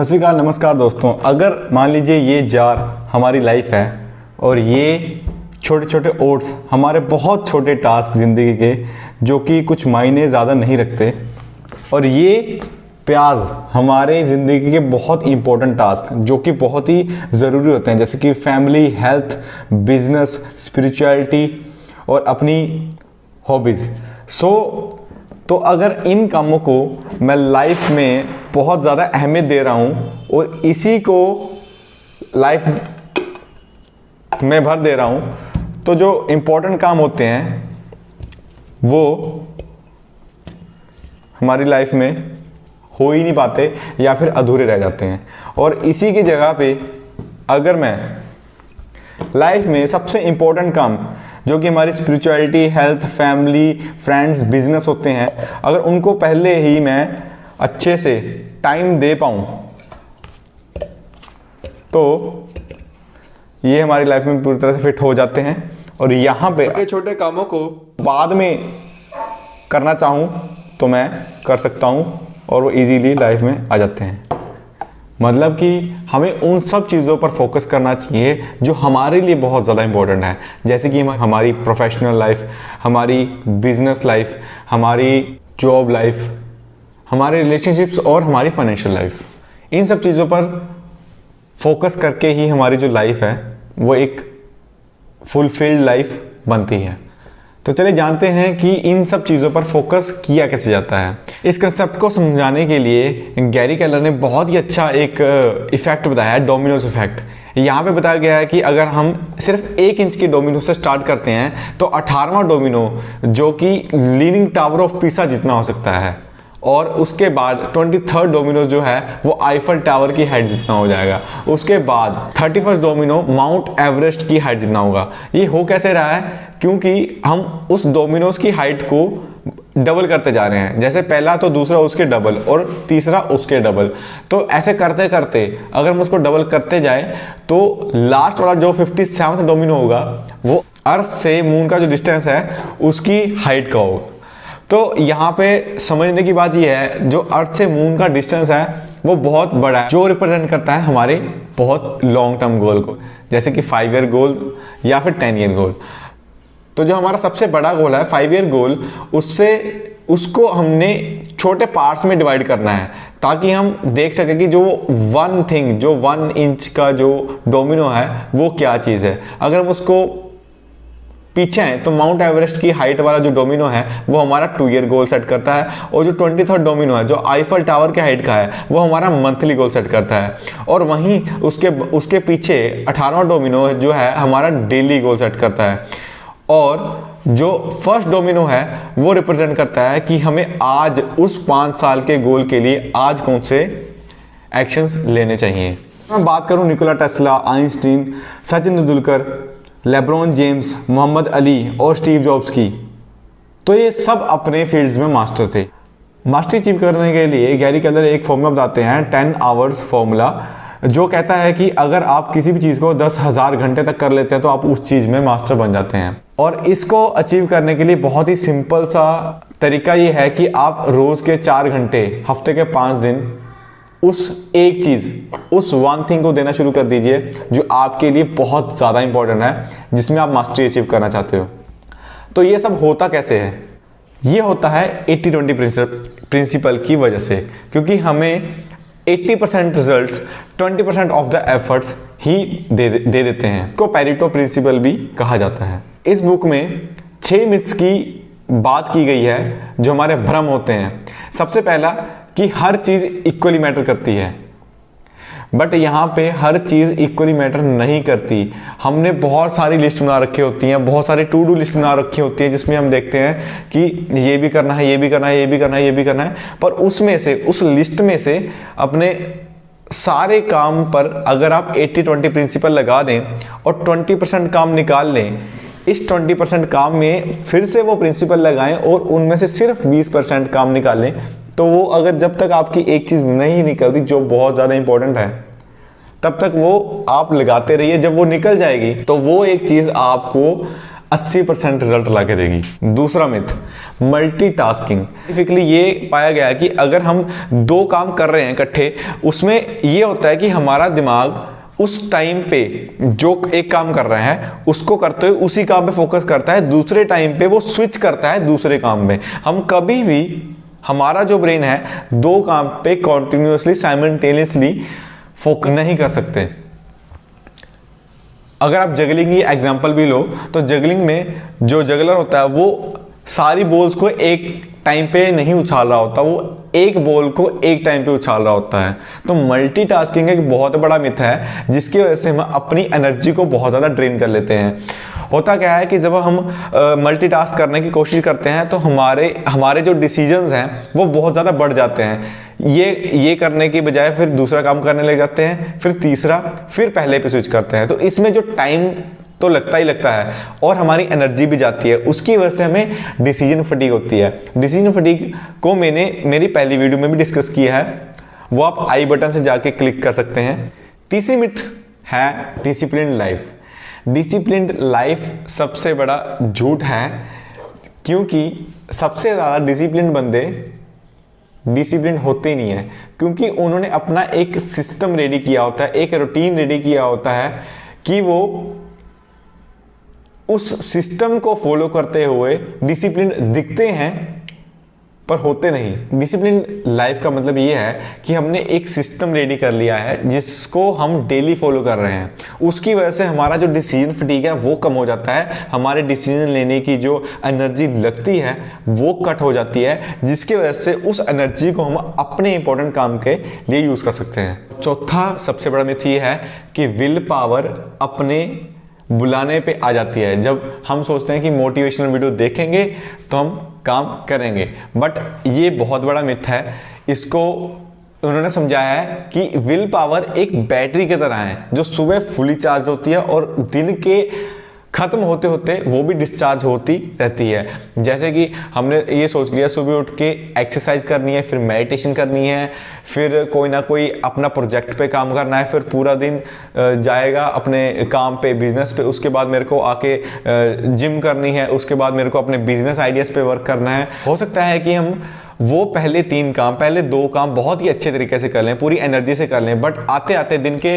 सत श्री अकाल, नमस्कार दोस्तों। अगर मान लीजिए ये जार हमारी लाइफ है और ये छोटे छोटे ओट्स हमारे बहुत छोटे टास्क ज़िंदगी के जो कि कुछ मायने ज़्यादा नहीं रखते, और ये प्याज हमारे ज़िंदगी के बहुत इंपॉर्टेंट टास्क जो कि बहुत ही ज़रूरी होते हैं, जैसे कि फैमिली, हेल्थ, बिजनेस, स्पिरिचुअलिटी और अपनी हॉबीज़। तो अगर इन कामों को मैं लाइफ में बहुत ज़्यादा अहमियत दे रहा हूँ और इसी को लाइफ में भर दे रहा हूँ, तो जो इम्पोर्टेंट काम होते हैं वो हमारी लाइफ में हो ही नहीं पाते या फिर अधूरे रह जाते हैं। और इसी की जगह पे अगर मैं लाइफ में सबसे इम्पोर्टेंट काम जो कि हमारी spirituality, health, family, friends, business होते हैं, अगर उनको पहले ही मैं अच्छे से टाइम दे पाऊँ तो ये हमारी लाइफ में पूरी तरह से फिट हो जाते हैं। और यहाँ पे छोटे छोटे कामों को बाद में करना चाहूँ तो मैं कर सकता हूँ और वो इजीली लाइफ में आ जाते हैं। मतलब कि हमें उन सब चीज़ों पर फोकस करना चाहिए जो हमारे लिए बहुत ज़्यादा इम्पोर्टेंट है, जैसे कि हमारी प्रोफेशनल लाइफ, हमारी बिजनेस लाइफ, हमारी जॉब लाइफ, हमारे रिलेशनशिप्स और हमारी फाइनेंशियल लाइफ। इन सब चीज़ों पर फोकस करके ही हमारी जो लाइफ है वो एक फुलफिल्ड लाइफ बनती है। तो चलिए जानते हैं कि इन सब चीज़ों पर फोकस किया कैसे जाता है। इस कंसेप्ट को समझाने के लिए गैरी केलर ने बहुत ही अच्छा एक इफेक्ट बताया है, डोमिनोज इफेक्ट। यहाँ पे बताया गया है कि अगर हम सिर्फ 1 इंच के डोमिनो से स्टार्ट करते हैं तो 18वां डोमिनो जो कि लीनिंग टावर ऑफ पीसा जितना हो सकता है, और उसके बाद 23rd डोमिनो जो है वो आईफल टावर की हाइट जितना हो जाएगा। उसके बाद 31st डोमिनो माउंट एवरेस्ट की हाइट जितना होगा। ये हो कैसे रहा है? क्योंकि हम उस डोमिनोज की हाइट को डबल करते जा रहे हैं, जैसे पहला तो दूसरा उसके डबल और तीसरा उसके डबल। तो ऐसे करते करते अगर हम उसको डबल करते जाए तो लास्ट वाला जो 57th डोमिनो होगा वो अर्थ से मून का जो डिस्टेंस है उसकी हाइट का होगा। तो यहाँ पे समझने की बात यह है, जो अर्थ से मून का डिस्टेंस है वो बहुत बड़ा है, जो रिप्रेजेंट करता है हमारे बहुत लॉन्ग टर्म गोल को, जैसे कि 5 ईयर गोल या फिर 10 ईयर गोल। तो जो हमारा सबसे बड़ा गोल है 5 ईयर गोल, उसको हमने छोटे पार्ट्स में डिवाइड करना है ताकि हम देख सकें कि जो 1 इंच का जो डोमिनो है वो क्या चीज़ है। अगर हम उसको पीछे हैं तो माउंट एवरेस्ट की हाइट वाला जो डोमिनो है वो हमारा 2 ईयर गोल सेट करता है, और जो 23rd डोमिनो है जो आईफल टावर के हाइट का है वो हमारा मंथली गोल सेट करता है। और वहीं उसके पीछे 18वां डोमिनो जो है हमारा डेली गोल सेट करता है। और जो फर्स्ट डोमिनो है वो रिप्रेजेंट करता है कि हमें आज उस 5 साल के गोल के लिए आज कौन से एक्शंस लेने चाहिए। मैं बात करूं Nikola Tesla, Einstein, Sachin Tendulkar, LeBron James, Muhammad Ali और स्टीव जॉब्स की, तो ये सब अपने फील्ड्स में मास्टर थे। मास्टरी अचीव करने के लिए गैरी केलर एक फॉर्मूला बताते हैं, 10 आवर्स फॉर्मूला, जो कहता है कि अगर आप किसी भी चीज़ को 10,000 घंटे तक कर लेते हैं तो आप उस चीज़ में मास्टर बन जाते हैं। और इसको अचीव करने के लिए बहुत ही सिंपल सा तरीका ये है कि आप रोज़ के 4 घंटे, हफ्ते के 5 दिन उस एक चीज़, उस वन थिंग को देना शुरू कर दीजिए जो आपके लिए बहुत ज़्यादा इंपॉर्टेंट है, जिसमें आप मास्टरी अचीव करना चाहते हो। तो ये सब होता कैसे है? ये होता है 80-20 प्रिंसिपल की वजह से, क्योंकि हमें 80% रिजल्ट्स 20% ऑफ द एफर्ट्स ही दे देते हैं, को पैरेटो प्रिंसिपल भी कहा जाता है। इस बुक में 6 मिथ्स की बात की गई है जो हमारे भ्रम होते हैं। सबसे पहला कि हर चीज़ इक्वली मैटर करती है, बट यहाँ पे हर चीज़ इक्वली मैटर नहीं करती। हमने बहुत सारी लिस्ट बना रखी होती हैं, बहुत सारी टू डू लिस्ट बना रखी होती है जिसमें हम देखते हैं कि ये भी करना है, ये भी करना है, ये भी करना है, ये भी करना है, पर उसमें से, उस लिस्ट में से अपने सारे काम पर अगर आप 80-20 प्रिंसिपल लगा दें और 20% काम निकाल लें, इस 20% काम में फिर से वो प्रिंसिपल लगाएं और उनमें से सिर्फ 20% काम निकालें, तो वो अगर जब तक आपकी एक चीज़ नहीं निकलती जो बहुत ज़्यादा इंपॉर्टेंट है तब तक वो आप लगाते रहिए। जब वो निकल जाएगी तो वो एक चीज़ आपको 80% रिजल्ट ला के देगी। दूसरा मिथ, मल्टीटास्किंग। साइंटिफिकली ये पाया गया है कि अगर हम 2 काम कर रहे हैं इकट्ठे, उसमें ये होता है कि हमारा दिमाग उस टाइम पे जो एक काम कर रहे हैं उसको करते हुए उसी काम पे फोकस करता है, दूसरे टाइम पे वो स्विच करता है दूसरे काम में। हम कभी भी, हमारा जो ब्रेन है 2 काम पे कॉन्टिन्यूसली साइमल्टेनियसली फोकस नहीं कर सकते। अगर आप जगलिंग की एग्जांपल भी लो तो जगलिंग में जो जगलर होता है वो सारी बॉल्स को एक टाइम पे नहीं उछाल रहा होता, वो एक बॉल को एक टाइम पे उछाल रहा होता है। तो मल्टीटास्किंग एक बहुत बड़ा मिथ है जिसकी वजह से हम अपनी एनर्जी को बहुत ज़्यादा ड्रेन कर लेते हैं। होता क्या है कि जब हम मल्टीटास्क करने की कोशिश करते हैं तो हमारे जो डिसीजंस हैं वो बहुत ज़्यादा बढ़ जाते हैं। ये करने की बजाय फिर दूसरा काम करने लग जाते हैं, फिर तीसरा, फिर पहले पे स्विच करते हैं। तो इसमें जो टाइम तो लगता ही लगता है और हमारी एनर्जी भी जाती है, उसकी वजह से हमें डिसीजन फटीग होती है। डिसीजन फटीग को मैंने मेरी पहली वीडियो में भी डिस्कस किया है, वो आप आई बटन से जाके क्लिक कर सकते हैं। तीसरी मिथ है डिसिप्लिन्ड लाइफ। डिसिप्लिन्ड लाइफ सबसे बड़ा झूठ है, क्योंकि सबसे ज़्यादा डिसिप्लिन्ड बंदे डिसिप्लिन होते ही नहीं है, क्योंकि उन्होंने अपना एक सिस्टम रेडी किया होता है, एक रूटीन रेडी किया होता है कि वो उस सिस्टम को फॉलो करते हुए डिसिप्लिन दिखते हैं पर होते नहीं। डिसिप्लिन लाइफ का मतलब ये है कि हमने एक सिस्टम रेडी कर लिया है जिसको हम डेली फॉलो कर रहे हैं। उसकी वजह से हमारा जो डिसीजन फटीग है वो कम हो जाता है, हमारे डिसीजन लेने की जो एनर्जी लगती है वो कट हो जाती है, जिसकी वजह से उस एनर्जी को हम अपने इंपॉर्टेंट काम के लिए यूज़ कर सकते हैं। चौथा सबसे बड़ा मिथ ये है कि विल पावर अपने बुलाने पे आ जाती है। जब हम सोचते हैं कि मोटिवेशनल वीडियो देखेंगे तो हम काम करेंगे, बट ये बहुत बड़ा मिथ है। इसको उन्होंने समझाया है कि विल पावर एक बैटरी की तरह है जो सुबह फुली चार्ज होती है और दिन के खत्म होते होते वो भी डिस्चार्ज होती रहती है। जैसे कि हमने ये सोच लिया सुबह उठ के एक्सरसाइज करनी है, फिर मेडिटेशन करनी है, फिर कोई ना कोई अपना प्रोजेक्ट पे काम करना है, फिर पूरा दिन जाएगा अपने काम पे, बिजनेस पे, उसके बाद मेरे को आके जिम करनी है, उसके बाद मेरे को अपने बिजनेस आइडियाज़ पे वर्क करना है। हो सकता है कि हम वो पहले 2 काम बहुत ही अच्छे तरीके से कर लें, पूरी एनर्जी से कर लें, बट आते आते दिन के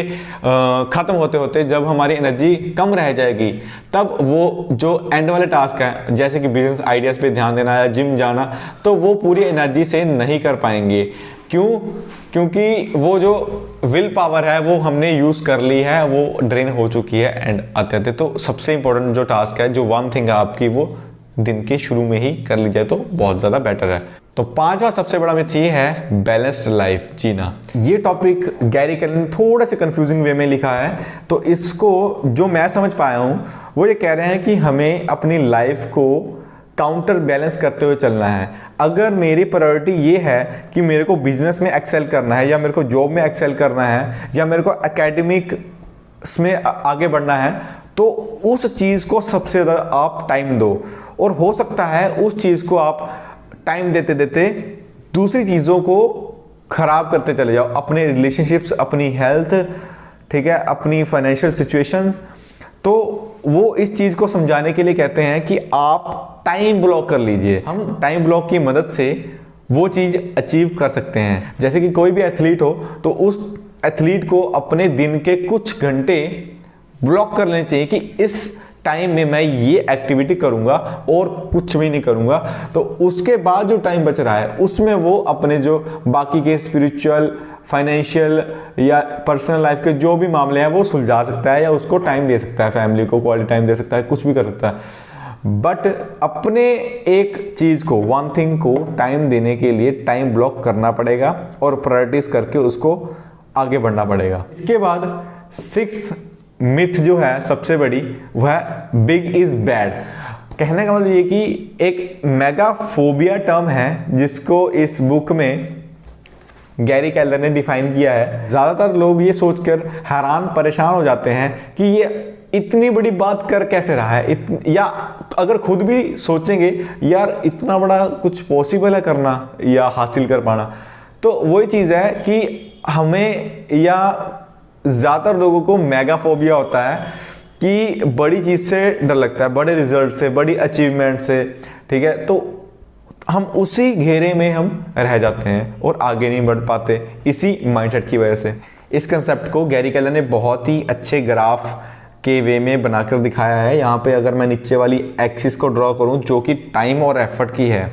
ख़त्म होते होते जब हमारी एनर्जी कम रह जाएगी तब वो जो एंड वाले टास्क है जैसे कि बिजनेस आइडियाज़ पे ध्यान देना या जिम जाना, तो वो पूरी एनर्जी से नहीं कर पाएंगे। क्यों? क्योंकि वो जो विल पावर है वो हमने यूज़ कर ली है, वो ड्रेन हो चुकी है एंड आते आते। तो सबसे इंपॉर्टेंट जो टास्क है, जो वन थिंग है आपकी, वो दिन के शुरू में ही कर ली जाए तो बहुत ज़्यादा बेटर है। तो 5वां सबसे बड़ा मिथ ये है बैलेंस्ड लाइफ जीना। ये टॉपिक गैरी कैलन ने थोड़ा से कंफ्यूजिंग वे में लिखा है, तो इसको जो मैं समझ पाया हूँ वो ये कह रहे हैं कि हमें अपनी लाइफ को काउंटर बैलेंस करते हुए चलना है। अगर मेरी प्रायोरिटी ये है कि मेरे को बिजनेस में एक्सेल करना है, या मेरे को जॉब में एक्सेल करना है, या मेरे को एकेडमिक में आगे बढ़ना है, तो उस चीज़ को सबसे ज़्यादा आप टाइम दो। और हो सकता है उस चीज़ को आप टाइम देते देते दूसरी चीज़ों को खराब करते चले जाओ, अपने रिलेशनशिप्स, अपनी हेल्थ, ठीक है, अपनी फाइनेंशियल सिचुएशन। तो वो इस चीज़ को समझाने के लिए कहते हैं कि आप टाइम ब्लॉक कर लीजिए। हम टाइम ब्लॉक की मदद से वो चीज़ अचीव कर सकते हैं। जैसे कि कोई भी एथलीट हो तो उस एथलीट को अपने दिन के कुछ घंटे ब्लॉक कर लेने चाहिए कि इस टाइम में मैं ये एक्टिविटी करूंगा और कुछ भी नहीं करूंगा। तो उसके बाद जो टाइम बच रहा है उसमें वो अपने जो बाकी के स्पिरिचुअल, फाइनेंशियल या पर्सनल लाइफ के जो भी मामले हैं वो सुलझा सकता है, या उसको टाइम दे सकता है, फैमिली को क्वालिटी टाइम दे सकता है, कुछ भी कर सकता है। बट अपने एक चीज़ को, वन थिंग को टाइम देने के लिए टाइम ब्लॉक करना पड़ेगा और प्रायोरिटीज करके उसको आगे बढ़ना पड़ेगा। इसके बाद 6th मिथ जो है सबसे बड़ी, वह है बिग इज बैड। कहने का मतलब ये कि एक मेगाफोबिया टर्म है जिसको इस बुक में गैरी केलर ने डिफाइन किया है। ज़्यादातर लोग ये सोचकर हैरान परेशान हो जाते हैं कि ये इतनी बड़ी बात कर कैसे रहा है, या अगर खुद भी सोचेंगे यार इतना बड़ा कुछ पॉसिबल है करना या हासिल कर पाना। तो वही चीज़ है कि हमें, या ज़्यादातर लोगों को मेगाफोबिया होता है कि बड़ी चीज़ से डर लगता है, बड़े रिजल्ट से, बड़ी अचीवमेंट से, ठीक है, तो हम उसी घेरे में हम रह जाते हैं और आगे नहीं बढ़ पाते इसी माइंडसेट की वजह से। इस कंसेप्ट को गैरी केलर ने बहुत ही अच्छे ग्राफ के वे में बनाकर दिखाया है। यहाँ पे अगर मैं नीचे वाली एक्सिस को ड्रॉ करूँ जो कि टाइम और एफर्ट की है,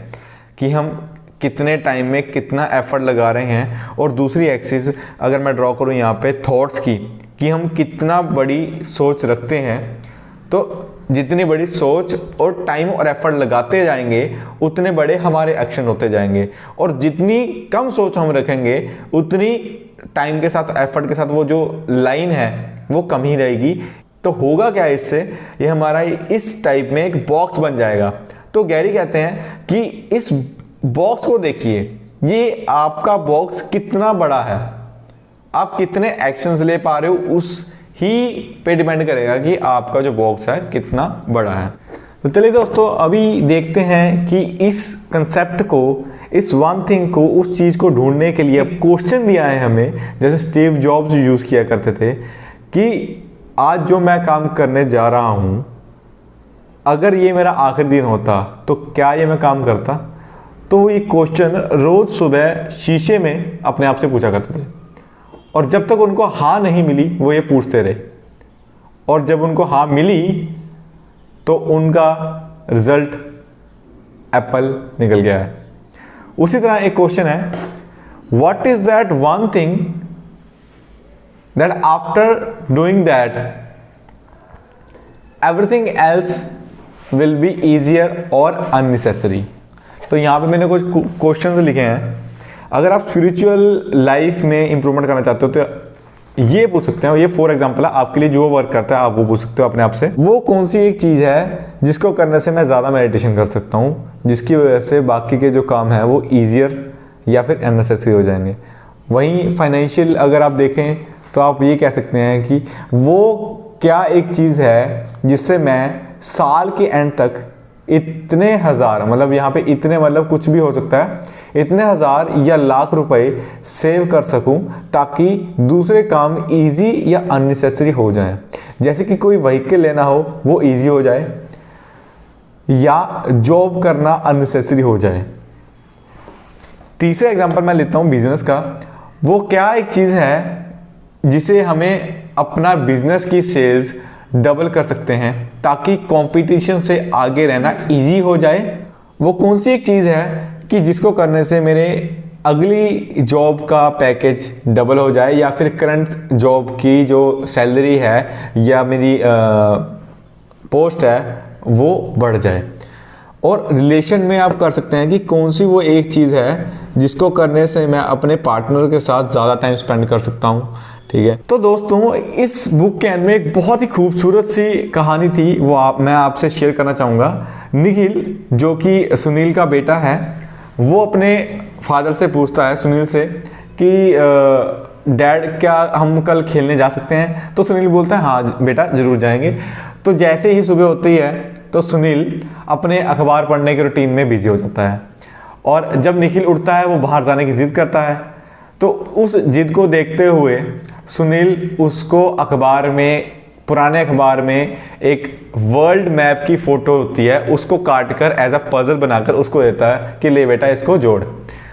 कि हम कितने टाइम में कितना एफर्ट लगा रहे हैं, और दूसरी एक्सिस अगर मैं ड्रॉ करूँ यहाँ पे थॉट्स की, कि हम कितना बड़ी सोच रखते हैं, तो जितनी बड़ी सोच और टाइम और एफर्ट लगाते जाएंगे उतने बड़े हमारे एक्शन होते जाएंगे, और जितनी कम सोच हम रखेंगे उतनी टाइम के साथ एफर्ट के साथ वो जो लाइन है वो कम ही रहेगी। तो होगा क्या इससे, ये हमारा इस टाइप में एक बॉक्स बन जाएगा। तो गैरी कहते हैं कि इस बॉक्स को देखिए, ये आपका बॉक्स कितना बड़ा है, आप कितने एक्शंस ले पा रहे हो उस ही पे डिपेंड करेगा कि आपका जो बॉक्स है कितना बड़ा है। तो चलिए दोस्तों, अभी देखते हैं कि इस कंसेप्ट को, इस वन थिंग को, उस चीज़ को ढूंढने के लिए अब क्वेश्चन दिया है हमें, जैसे स्टीव जॉब्स यूज़ किया करते थे कि आज जो मैं काम करने जा रहा हूँ, अगर ये मेरा आखिरी दिन होता तो क्या ये मैं काम करता। तो ये क्वेश्चन रोज़ सुबह शीशे में अपने आप से पूछा करते थे, और जब तक उनको हाँ नहीं मिली वो ये पूछते रहे, और जब उनको हाँ मिली तो उनका रिजल्ट एप्पल निकल गया है। उसी तरह एक क्वेश्चन है, what is that one thing that after doing that everything else will be easier और अननेसेसरी। तो यहाँ पे मैंने कुछ क्वेश्चंस लिखे हैं। अगर आप स्पिरिचुअल लाइफ में इंप्रूवमेंट करना चाहते हो तो ये पूछ सकते हैं, ये फॉर एग्जांपल है आपके लिए जो वर्क करता है, आप वो पूछ सकते हो अपने आप से, वो कौन सी एक चीज़ है जिसको करने से मैं ज़्यादा मेडिटेशन कर सकता हूँ, जिसकी वजह से बाकी के जो काम है वो ईजियर या फिर अननेसेसरी हो जाएंगे। वहीं फाइनेंशियल अगर आप देखें तो आप ये कह सकते हैं कि वो क्या एक चीज़ है जिससे मैं साल के एंड तक इतने हज़ार, मतलब यहाँ पे इतने मतलब कुछ भी हो सकता है, इतने हज़ार या लाख रुपए सेव कर सकूं ताकि दूसरे काम इजी या अननेसेसरी हो जाएं। जैसे कि कोई व्हीकल लेना हो वो इजी हो जाए, या जॉब करना अननेसेसरी हो जाए। तीसरा एग्जांपल मैं लेता हूँ बिजनेस का। वो क्या एक चीज़ है जिसे हमें अपना बिजनेस की सेल्स डबल कर सकते हैं ताकि कंपटीशन से आगे रहना इजी हो जाए। वो कौन सी एक चीज़ है कि जिसको करने से मेरे अगली जॉब का पैकेज डबल हो जाए, या फिर करंट जॉब की जो सैलरी है या मेरी पोस्ट है वो बढ़ जाए। और रिलेशन में आप कर सकते हैं कि कौन सी वो एक चीज़ है जिसको करने से मैं अपने पार्टनर के साथ ज़्यादा टाइम स्पेंड कर सकता हूँ। ठीक है, तो दोस्तों इस बुक के एंड में एक बहुत ही खूबसूरत सी कहानी थी, वो मैं आपसे शेयर करना चाहूँगा। निखिल जो कि सुनील का बेटा है, वो अपने फादर से पूछता है, सुनील से, कि डैड क्या हम कल खेलने जा सकते हैं। तो सुनील बोलता है हाँ बेटा ज़रूर जाएंगे। तो जैसे ही सुबह होती है तो सुनील अपने अखबार पढ़ने के रूटीन में बिजी हो जाता है, और जब निखिल उठता है वो बाहर जाने की जिद करता है। तो उस जिद को देखते हुए सुनील उसको अखबार में, पुराने अखबार में एक वर्ल्ड मैप की फ़ोटो होती है, उसको काट कर एज अ पजल बनाकर उसको देता है कि ले बेटा इसको जोड़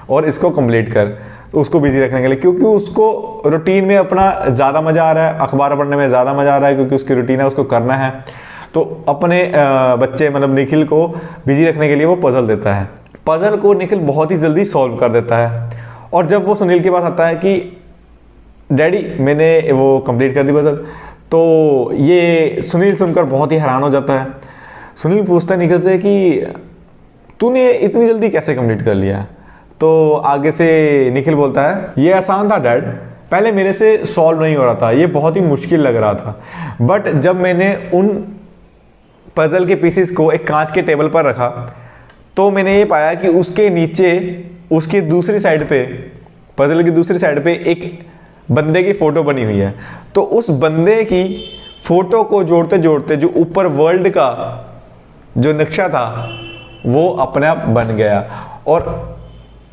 और इसको कंप्लीट कर, उसको बिजी रखने के लिए, क्योंकि उसको रूटीन में अपना ज़्यादा मज़ा आ रहा है, अखबार पढ़ने में ज़्यादा मज़ा आ रहा है क्योंकि उसकी रूटीन है, उसको करना है। तो अपने बच्चे मतलब निखिल को बिजी रखने के लिए वो पजल देता है। पजल को निखिल बहुत ही जल्दी सॉल्व कर देता है, और जब वो सुनील के पास आता है कि डैडी मैंने वो कंप्लीट कर दी पजल, तो ये सुनील सुनकर बहुत ही हैरान हो जाता है। सुनील पूछता है निखिल से कि तूने इतनी जल्दी कैसे कंप्लीट कर लिया। तो आगे से निखिल बोलता है ये आसान था डैड, पहले मेरे से सॉल्व नहीं हो रहा था, ये बहुत ही मुश्किल लग रहा था, बट जब मैंने उन पजल के पीसेस को एक कांच के टेबल पर रखा तो मैंने ये पाया कि उसके नीचे, उसकी दूसरी साइड पे, पजल की दूसरी साइड पे एक बंदे की फ़ोटो बनी हुई है। तो उस बंदे की फ़ोटो को जोड़ते जोड़ते जो ऊपर वर्ल्ड का जो नक्शा था वो अपने आप बन गया। और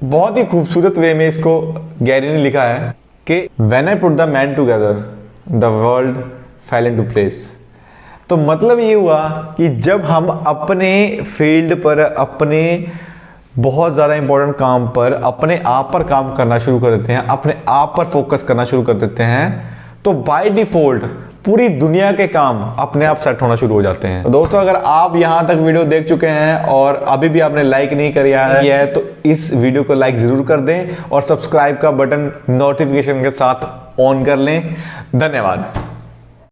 बहुत ही खूबसूरत वे में इसको गैरी ने लिखा है कि when I put the man together the world fail into place. तो मतलब ये हुआ कि जब हम अपने फील्ड पर, अपने बहुत ज़्यादा इंपॉर्टेंट काम पर, अपने आप पर काम करना शुरू कर देते हैं, अपने आप पर फोकस करना शुरू कर देते हैं, तो बाय डिफॉल्ट पूरी दुनिया के काम अपने आप सेट होना शुरू हो जाते हैं। तो दोस्तों, अगर आप यहां तक वीडियो देख चुके हैं और अभी भी आपने लाइक नहीं किया है तो इस वीडियो को लाइक जरूर कर दें और सब्सक्राइब का बटन नोटिफिकेशन के साथ ऑन कर लें। धन्यवाद।